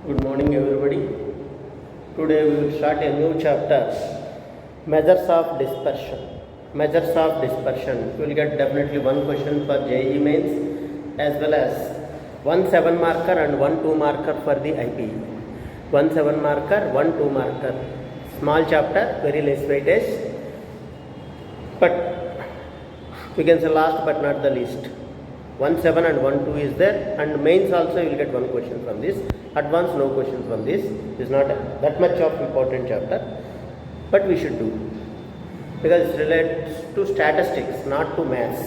Good morning, everybody. Today we will start a new chapter, measures of dispersion. Measures of dispersion. You will get definitely one question for JEE mains as well as one 7 marker and one 2 marker for the IPE. One 7 marker, one 2 marker. Small chapter, very less weightage, but you can say last but not the least. 1 7 and 1 2 is there, and mains also you will get one question from this. Advanced no questions from this. Is not that much of important chapter, but we should do because it relates to statistics, not to maths.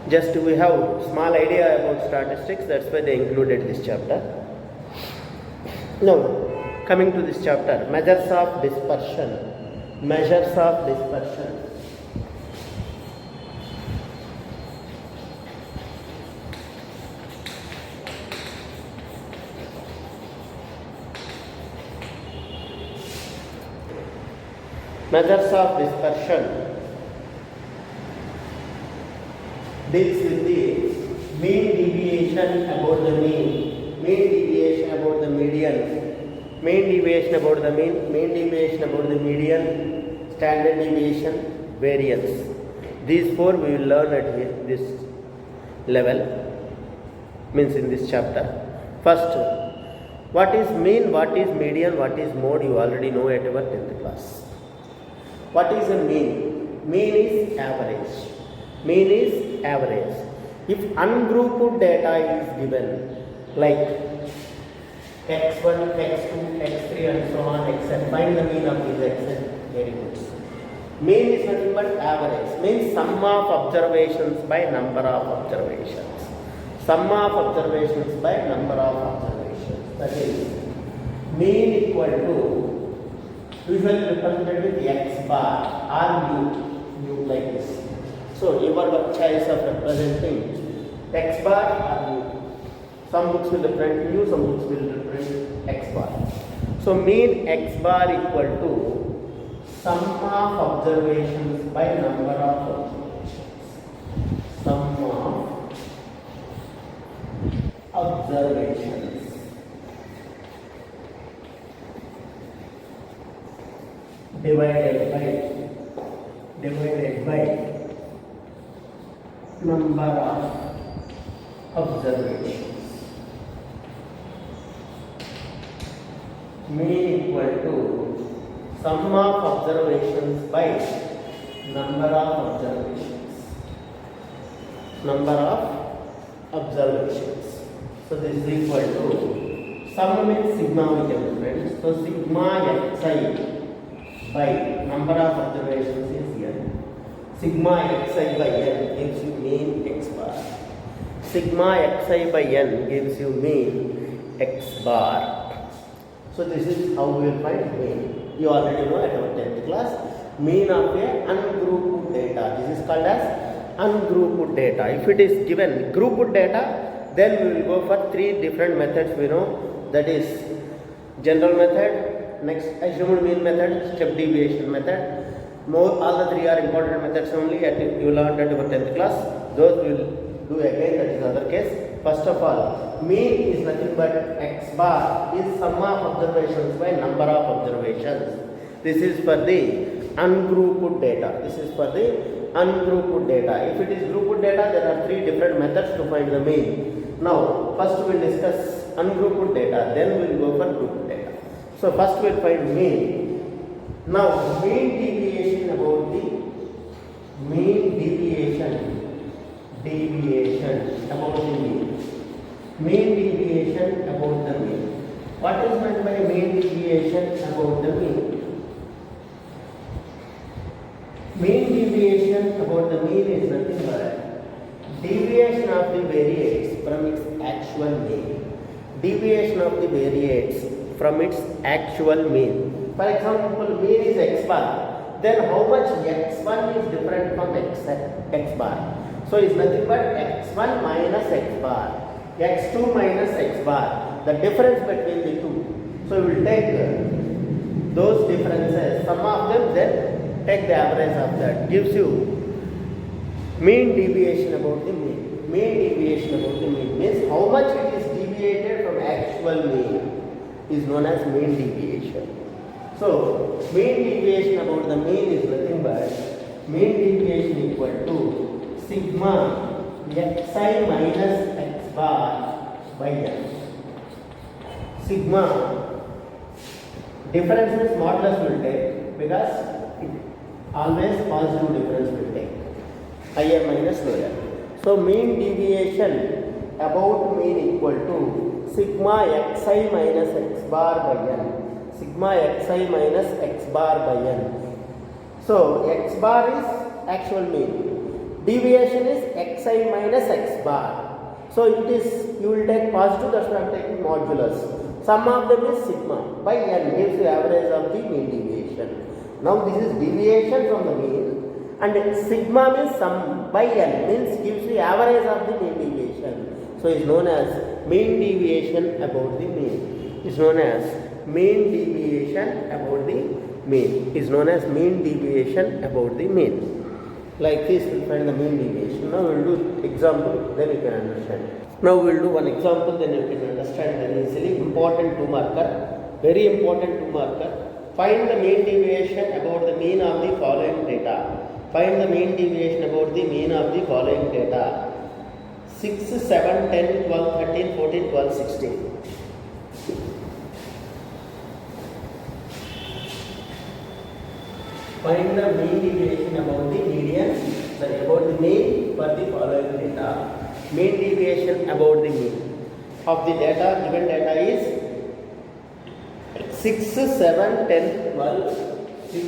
Just we have small idea about statistics, that's why they included this chapter. Now coming to this chapter, measures of dispersion. Measures of dispersion. Measures of dispersion deals with the mean deviation about the mean, mean deviation about the median, mean deviation about the mean deviation about the median, standard deviation, variance. These four we will learn at this level, means in this chapter. First, what is mean, what is median, what is mode, you already know at our 10th class. What is a mean? Mean is average. Mean is average. If ungrouped data is given, like x1, x2, x3 and so on, xn, find the mean of these xn variables. Mean is nothing but average. Means sum of observations by number of observations. Sum of observations by number of observations. That is mean equal to usually represented with x bar or u like this. So your choice of representing x bar or u. Some books will represent u, some books will represent x bar. So mean x bar equal to sum of observations by number of observations. Sum of observations divided by number of observations. Mean equal to sum of observations by number of observations. Number of observations. So this is equal to sum means sigma we can write. So sigma xi by number of observations is n. Sigma xi by n gives you mean x bar. Sigma xi by n gives you mean x bar. So this is how we will find mean. You already know at our 10th class, mean of a ungrouped data. This is called as ungrouped data. If it is given grouped data, then we will go for three different methods we know. That is general method, next assumed mean method, step deviation method. All the three are important methods only. You learned at your 10th class. Those we will do again, that is other case. First of all, mean is nothing but x bar is sum of observations by number of observations. This is for the ungrouped data. This is for the ungrouped data. If it is grouped data, there are three different methods to find the mean. Now, first we will discuss ungrouped data, then we will go for grouped data. So first we will find mean. Now mean deviation about the mean deviation about the mean. Mean deviation about the mean. What is meant by mean deviation about the mean? Mean deviation about the mean is nothing but deviation of the variates from its actual mean. Deviation of the variates from its actual mean. For example, mean is x bar. Then how much x1 is different from x bar? So it's nothing but x1 minus x bar, x2 minus x bar. The difference between the two. So we will take those differences, sum of them, then take the average of that. Gives you mean deviation about the mean. Mean deviation about the mean means how much it is deviated from actual actual mean is known as mean deviation. So mean deviation about the mean is nothing but mean deviation equal to sigma xi minus x bar by n. Sigma difference means modulus will take because it always positive difference will take higher minus lower. So mean deviation about mean equal to sigma xi minus x bar by n. Sigma xi minus x bar by n. So x bar is actual mean. Deviation is xi minus x bar. So it is, you will take positive, that's why I am taking modulus. Sum of them is sigma by n gives you average of the mean deviation. Now this is deviation from the mean, and sigma means sum by n means gives you average of the mean deviation. So it is known as mean deviation about the mean. It is known as mean deviation about the mean. It is known as mean deviation about the mean. Like this, we will find the mean deviation. Now we will do example, then you can understand. Now we will do one example, then you can understand very easily. Important 2 marker, very important 2 marker. Find the mean deviation about the mean of the following data. Find the mean deviation about the mean of the following data. 6, 7, 10, 12, 13, 14, 12, 16. Find the mean deviation about the median, about the mean for the following data. Mean deviation about the mean of the data, given data is 6, 7, 10, 12, 6,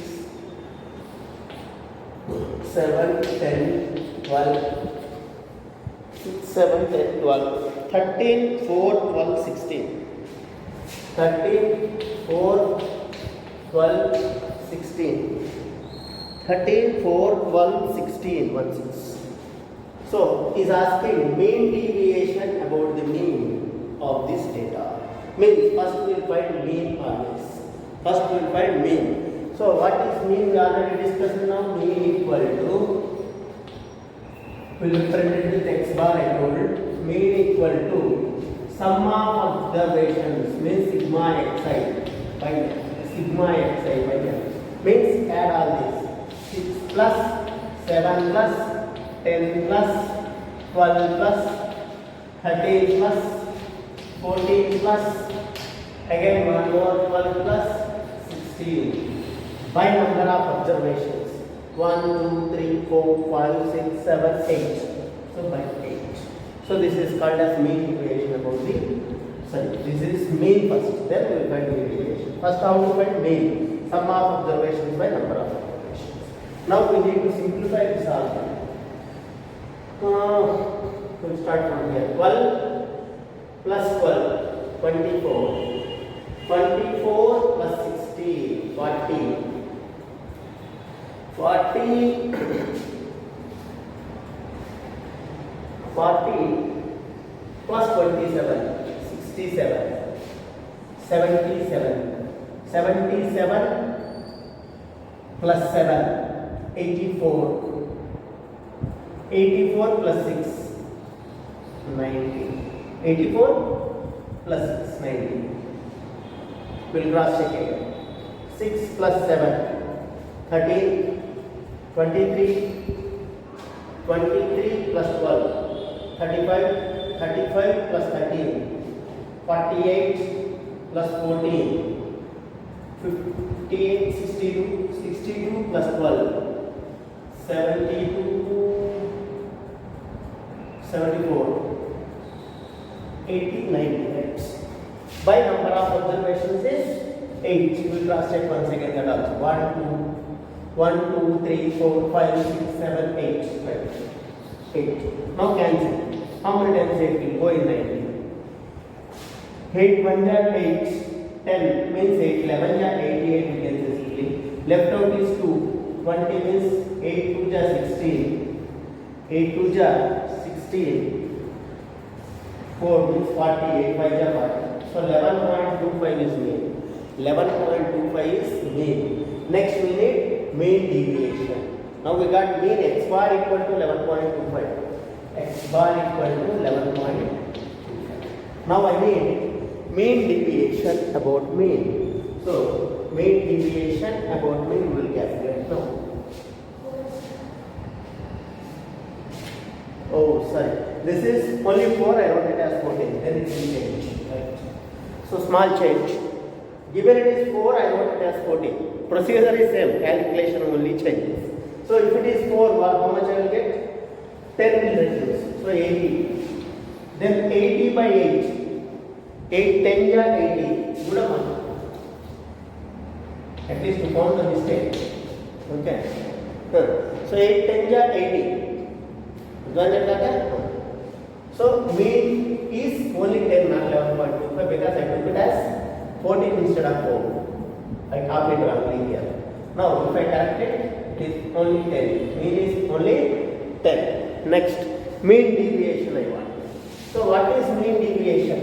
7, 10, 12, 6, 7, 10, 12, 13, 4, 12, 16, 13, 4, 12, 16, 13, 4, 12, 16, 1, 6. So, he is asking mean deviation about the mean of this data. Means, first we will find mean always. First we will find mean. So, what is mean? We already discussed now. Mean equal to, we will represent it with x bar I told. Mean equal to sum of observations means sigma xi by sigma xi by n. Means add all this. 6 plus 7 plus 10 plus 12 plus 13 plus 14 plus again one more 12 plus 16 by number of observations 1, 2, 3, 4, 5, 6, 7, 8. So by 8. So this is called as mean deviation about the, this is mean first, then we will find mean deviation. First how to find mean? Sum of observations by number of observations. Now we need to simplify this also. We will start from here. 12 plus 12, 24. 24 plus 16, 40. 40 plus 27, 67. 77. 77 plus 7, 84. 84 plus 6, 90. 84 plus 6, 90. We will cross check again. 6 plus 7, 13. 23. 23 plus 12, 35. 35 plus 13, 48 plus 14, 58, 62. 62 plus 12, 72, 74, 80, 90. Right? By number of observations is 8. We will cross check once again that also. 1, 2, 3, 4, 5, 6, 7, 8. Right? 8. Now cancel. How many times 8 will go in 90? 8 1 are 8. 10 means 8. 11 are 88 we can say simply. Left out is 2. 20 means 8 2 are 16. 8 2 are 16. 4 means 48. 5 are 40. So 11.25 is mean. 11.25 is mean. Next we need mean deviation. Now we got mean x bar equal to 11.25. X bar equal to 11.25. Now I need mean deviation about mean. So mean deviation about mean will calculate now. Oh, sorry. This is only 4. I wrote it as 14. Then it will change. Right. So small change. Given it is 4, I wrote it as 14. Procedure is same. Calculation only changes. So if it is 4, how much I will get? 10 will reduce. So 80. Then 80 by 8. 8 10 ja 80. Good amount. At least you found the mistake. Okay. So 8 10 ja 80. So mean is only 10, not 11.25, because I took it as 14 instead of 4. I copied wrongly here. Now if I correct it, it is only 10. Mean is only 10. Next, mean deviation I want. So what is mean deviation?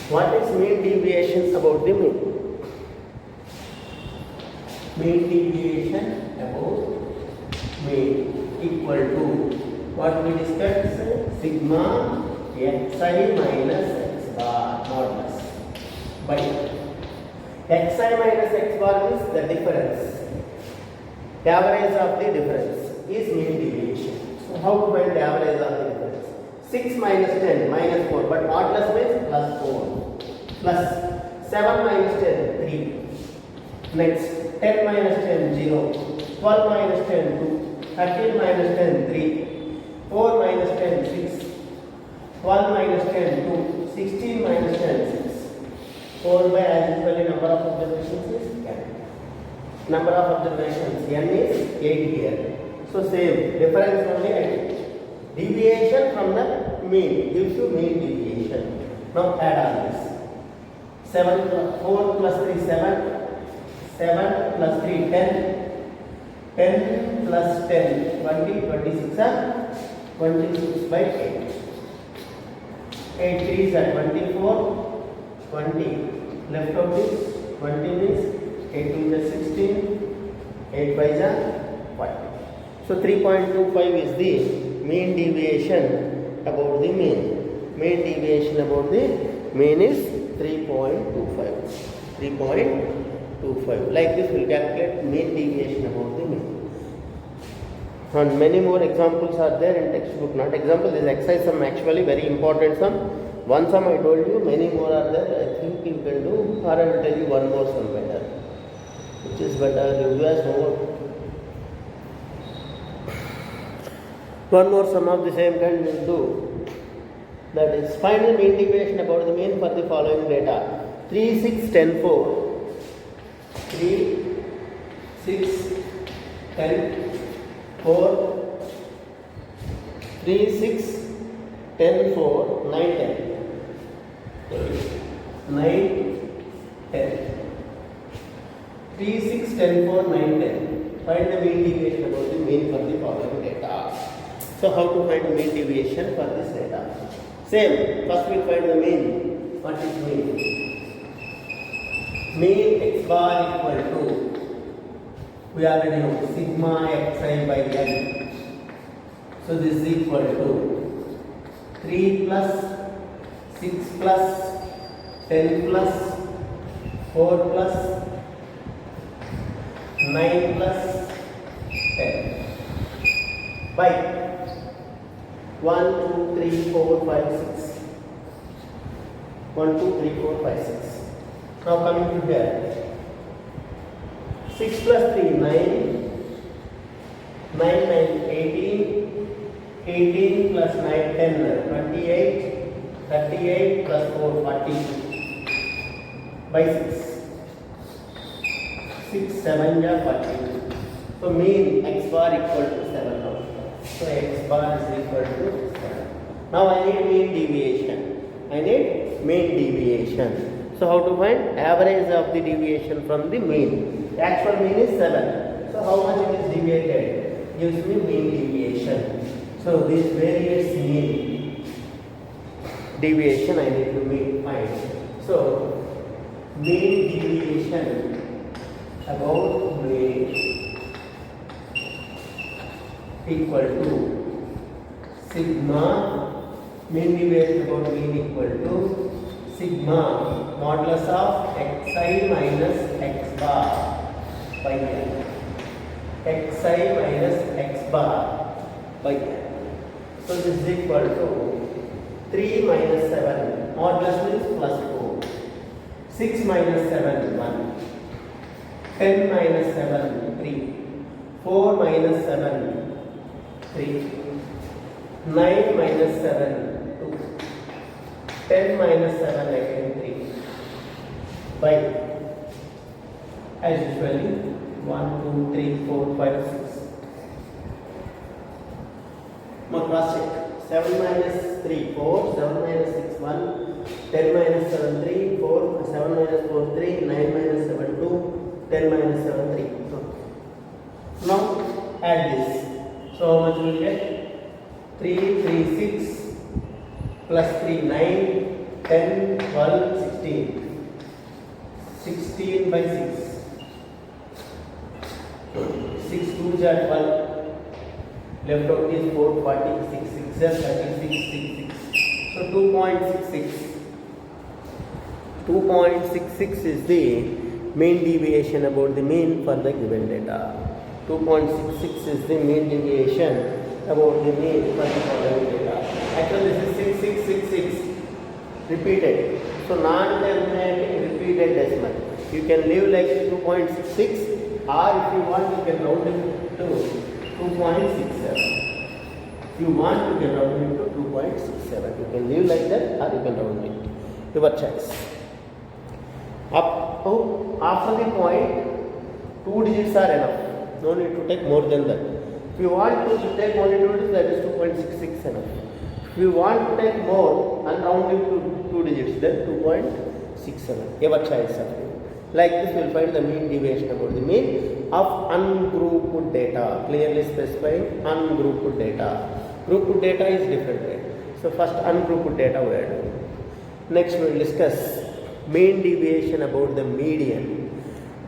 What is mean deviation about the mean? Mean deviation about mean equal to what we discussed, sigma xi minus x bar modulus by xi minus x bar means the difference, average of the difference is mean deviation. So how to find the average of the difference? 6 minus 10 minus 4, but modulus means plus 4, plus 7 minus 10 3. Next, 10 minus 10 0, 12 minus 10 2, 13 minus 10 3, 4 minus 10 6, 12 minus 10 2, 16 minus 10 6. 4 by as usually number of observations is n. Number of observations n is 8 here. So same difference only I take. Deviation from the mean gives you mean deviation. Now add on this. 7 plus 4 plus 3 7. 7 plus 3 10, 10 plus 10 20, 26 26 by 8. 8 3s are 24, 20 left out is 20 means 8 2 is 16, 8 5 is 40. So 3.25 is the mean deviation about the mean. Mean deviation about the mean is 3.25. 3.25. Like this, we will calculate mean deviation about the mean. And many more examples are there in textbook. Not example, this exercise sum actually very important sum. One sum I told you, many more are there. I think you can do, or I will tell you one more sum better. Which is better? You do as homework. One more sum of the same kind will do. That is, find the mean deviation about the mean for the following data: 3, 6, 10, 4. 3, 6, 10, 4, 3, 6, 10, 4, 9, 10. 9, 10. 3, 6, 10, 4, 9, 10. Find the mean deviation about the mean for the following data. So how to find the mean deviation for this data? Same, first we find the mean. What is mean? Mean x bar equal to, we already know, sigma xi by n. So this is equal to 3 plus 6 plus 10 plus 4 plus 9 plus 10 by 1, 2, 3, 4, 5, 6. 1, 2, 3, 4, 5, 6. Now coming to here. 6 plus 3, 9. 9, 9, 18. 18 plus 9, 10, 28. 38 plus 4, 40. By 6. 6, 7, 40. So mean x bar equal to 7 now. So x bar is equal to 7. Now I need mean deviation. I need mean deviation. So how to find average of the deviation from the mean? The actual mean is 7. So how much it is deviated? Gives me mean deviation. So this various mean deviation I need to find. So mean deviation about mean equal to sigma Mean deviation about mean equal to sigma modulus of xi minus x bar by n. Xi minus x bar by n. So this is equal to 3 minus 7. Modulus means plus 4. 6 minus 7, 1. 10 minus 7, 3. 4 minus 7, 3. 9 minus 7, 2. 10 minus 7 again 3. By as usually 1, 2, 3, 4, 5, 6. Now cross check. 7 minus 3, 4. 7 minus 6, 1. 10 minus 7, 3, 4. 7 minus 4, 3. 9 minus 7, 2. 10 minus 7, 3. So now add this. So how much will get? 3, 3, 6 plus 3, 9, 10, 12, 16. 16 by 6. 6 2s are 12. Left out is 4, 46. 6 are 36, 6, 6. So 2.66. 2.66 is the mean deviation about the mean for the given data. 2.66 is the mean deviation about the mean for the following data. Actually this is 6666 repeated. So non-terminating repeated decimal. You can leave like 2.66 or if you want you can round it to 2.67. If you want you can round it to 2.67. You can leave like that or you can round it. Your choice. Up to after the point 2 digits are enough. No need to take more than that. If you want to take only 2 digits, that is 2.66 enough. If you want to take more and round it to 2 digits, then 2.67. Your choice of you. Like this, we will find the mean deviation about the mean of ungrouped data. Clearly specifying ungrouped data. Grouped data is different way. So first ungrouped data we are doing. Next we will discuss mean deviation about the median.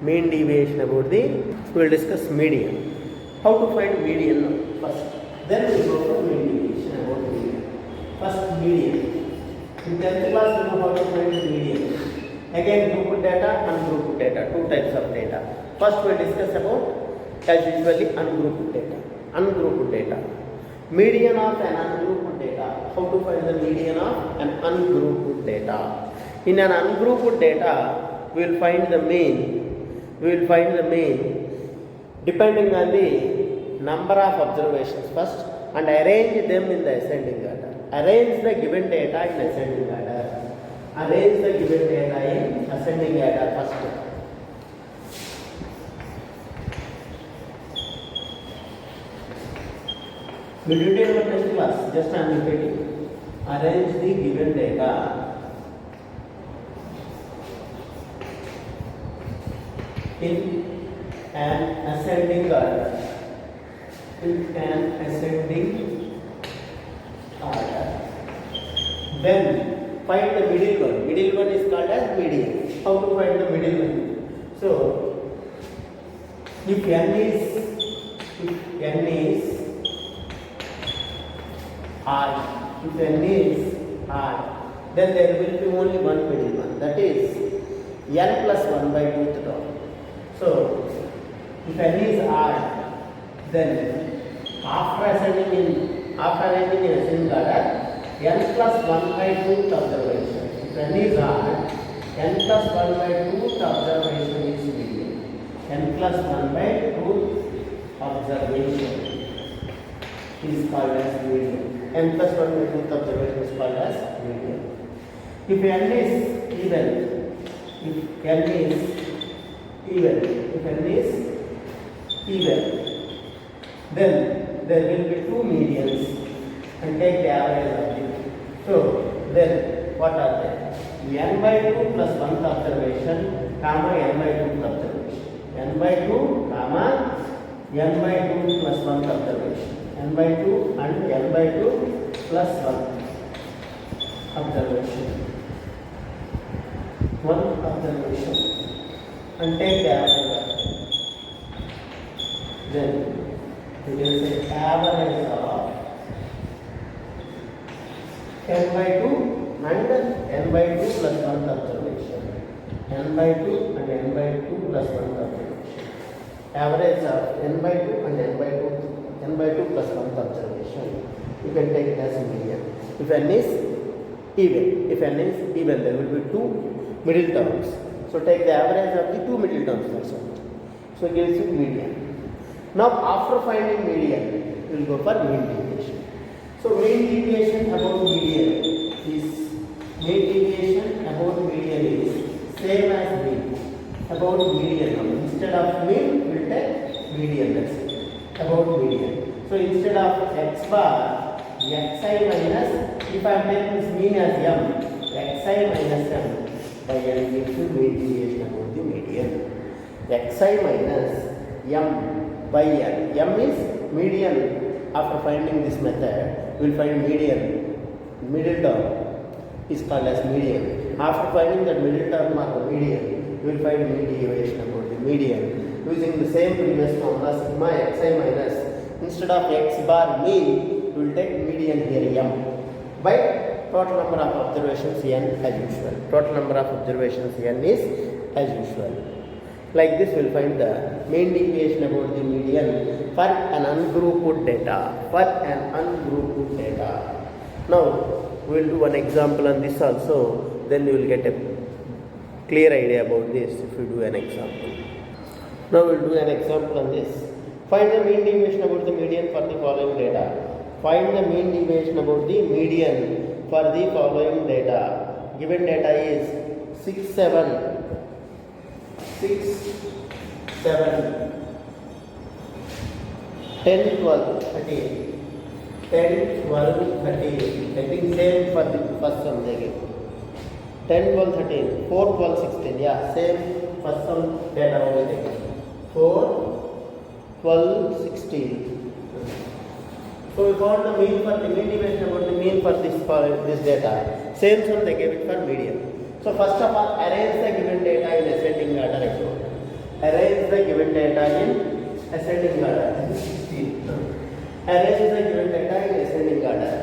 Mean deviation about the, we will discuss median. How to find median first. Then we will go to mean deviation about median. First median. In 10th class we know how to find median. Again grouped data, ungrouped data. Two types of data. First we will discuss about as usually ungrouped data. Ungrouped data. Median of an ungrouped data. How to find the median of an ungrouped data. In an ungrouped data, we will find the mean. We will find the mean depending on the number of observations first and arrange them in the ascending order. Arrange the given data in ascending order. Arrange the given data in ascending order first. We did it in our 10th class, just I am repeating. Arrange the given data in an ascending order. In an ascending order. Then find the middle one. Middle one is called as median. How to find the middle one? So, if n is odd, if n is odd, then there will be only one middle one. That is n plus 1 by 2th term. So, if n is odd, then after ending in ascending order, n plus 1 by 2th observation. If n is odd, n plus 1 by 2th observation is median. N plus 1 by 2th observation is called as median. N plus 1 by 2th observation is called as median. If n is even, if n is even, then there will be two medians and take the average of it. So then what are they? N by 2 plus 1th observation, comma n by 2th observation. N by 2, comma n by 2 plus 1th observation. N by 2 and n by 2 plus 1 observation. One observation. And take the average. Then we will say average of n by 2 and n by 2 plus 1th observation. N by 2 and n by 2 plus 1th observation. Average of n by 2 and n by 2 plus 1th observation. You can take it as median. If n is even, there will be two middle terms. So take the average of the two middle terms also. So it gives you median. Now after finding median, we will go for mean deviation. So mean deviation about median is same as mean about median. Instead of mean, we will take median. That's it. About median. So instead of x bar, xi minus, if I am taking this mean as m, xi minus m by n gives you mean deviation about the median. Xi minus m by n. M is median. After finding this method, we will find median. Middle term is called as median. After finding that middle term or the median, we will find mean deviation about the median. Using the same previous formula, sigma xi minus, instead of x bar mean, we will take median here m by total number of observations n as usual. Total number of observations n is as usual. Like this, we will find the mean deviation about the median for an ungrouped data. Now, we will do one example on this also. Then you will get a clear idea about this if you do an example. Now, we will do an example on this. Find the mean deviation about the median for the following data. Find the mean deviation about the median for the following data. Given data is 6, 7, 10, 12, 13. 10, 12, 13. I think same for the first one they give. 10, 12, 13. 4, 12, 16. Yeah, same first one data only they give. 4, 12, 16. So we found the mean for the mean deviation about the mean for this data. Same one they gave it for median. So first of all, arrange the given data in ascending order. Arrange the given data in ascending order. Arrange the given data in ascending order.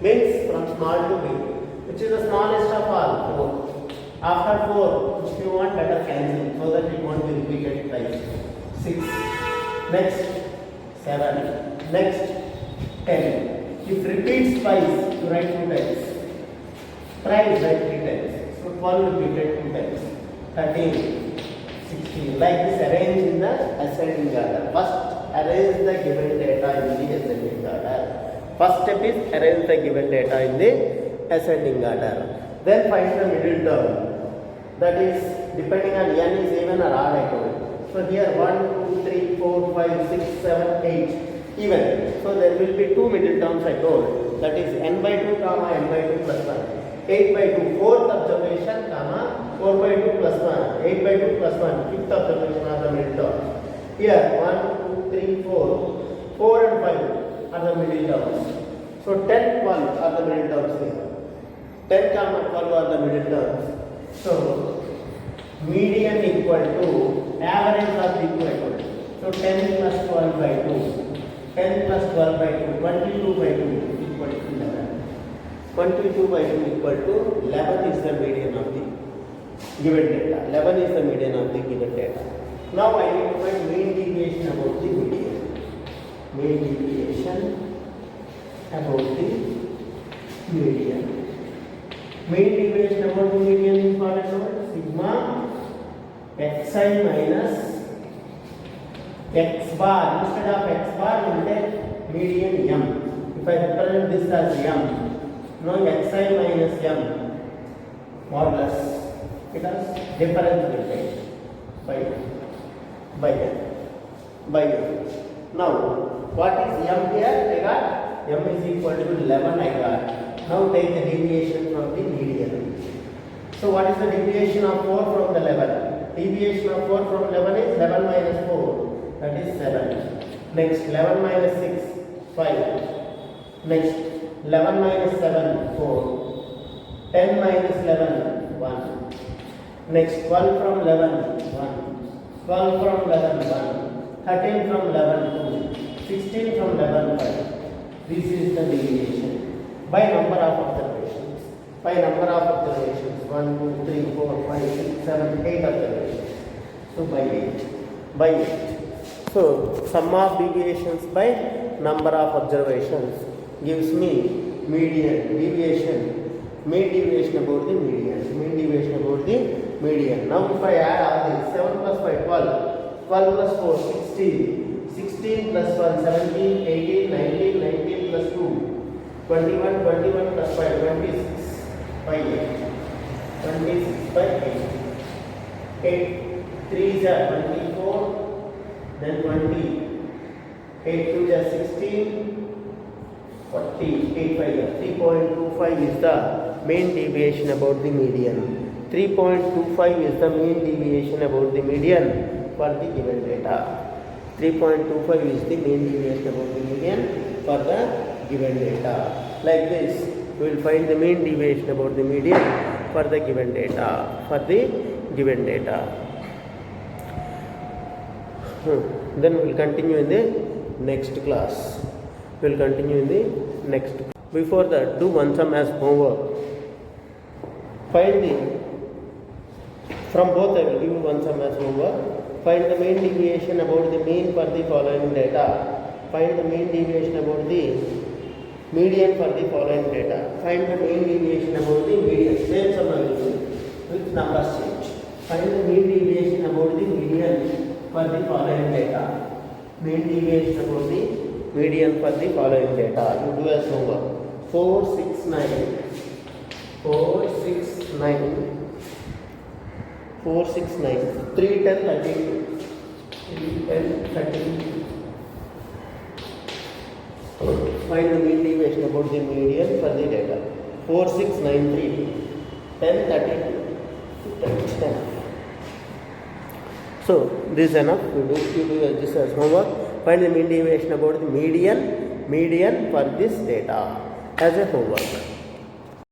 Means from small to big. Which is the smallest of all? 4. After 4, if you want, better cancel so that it won't be repeated twice. 6. Next 7. Next 10. If repeats twice, you write 2 times. Try write 3 times. So 12 repeated 2 times. 13, 16. Like this, arrange in the ascending order. First, arrange the given data in the ascending order. First step is arrange the given data in the ascending order. Then find the middle term. That is depending on n is even or odd I told. So here 1, 2, 3, 4, 5, 6, 7, 8. Even. So there will be two middle terms I told. That is n by 2 comma n by 2 plus 1. 8 by 2, 4th observation, comma 4 by 2 plus 1, 8 by 2 plus 1, 5th observation are the middle terms. Here 1, 2, 3, 4, 4 and 5 are the middle terms. So 10, 12 are the middle terms here. 10 comma 12 are the middle terms. So median equal to average of the two equal. So 10 plus 12 by 2, 10 plus 12 by 2, 22 by 2 equal to 11. 22 by 2 equal to 11 is the median of the given data. 11 is the median of the given data. Now I need to find mean deviation about the median. Mean deviation about the median. Mean deviation about the median is what I know? Sigma xi minus x bar. Instead of x bar, we will take median m. If I represent this as m, now xi minus m modulus, because difference will take by n. Now what is m here? I got m is equal to 11 I got. Now take the deviation from the median. So what is the deviation of 4 from the 11? Deviation of 4 from 11 is 11 minus 4. That is 7. Next 11 minus 6, 5. Next 11 minus 7, 4. 10 minus 11, 1. Next 12 from 11, 1. 12 from 11, 1. 13 from 11, 2. 16 from 11, 5. This is the deviation by number of observations. Find number of observations. 1, 2, 3, 4, 5, 6, 7, 8 observations. So by 8. By 8. So sum of deviations by number of observations gives me median deviation. Mean deviation about the median. Mean deviation about the median. Now if I add all these, 7 plus 5, 12. 12 plus 4, 16. 16 plus 1, 17, 18, 19, 19 plus 2. 21, 21 plus 5, 26 by 8. 26 by 8. 8, 3 is 24. Then 20, 8 2 is 16, 40, 8 5 is 3.25 is the mean deviation about the median. 3.25 is the mean deviation about the median for the given data. 3.25 is the mean deviation about the median for the given data. Like this, we will find the mean deviation about the median for the given data. For the given data. Then we will continue in the next class. We will continue in the next. Before that, do one sum as homework. Find the, from both I will give you one sum as homework. Find the mean deviation about the mean for the following data. Find the mean deviation about the median for the following data. Find the mean deviation about the median. Same sum I will do with numbers change. Find the mean deviation about the median for the following data. Mean deviation about the median for the following data. You do as homework. 4, 6, 9. 4, 6, 9. 4, 6, 9. 3, 10, 32. 3, 10, 32. Find the mean deviation about the median for the data. 4, 6, 9, 3. 10, 32. 10. So this is enough. You do this as homework. Find the mean deviation about the median for this data as a homework.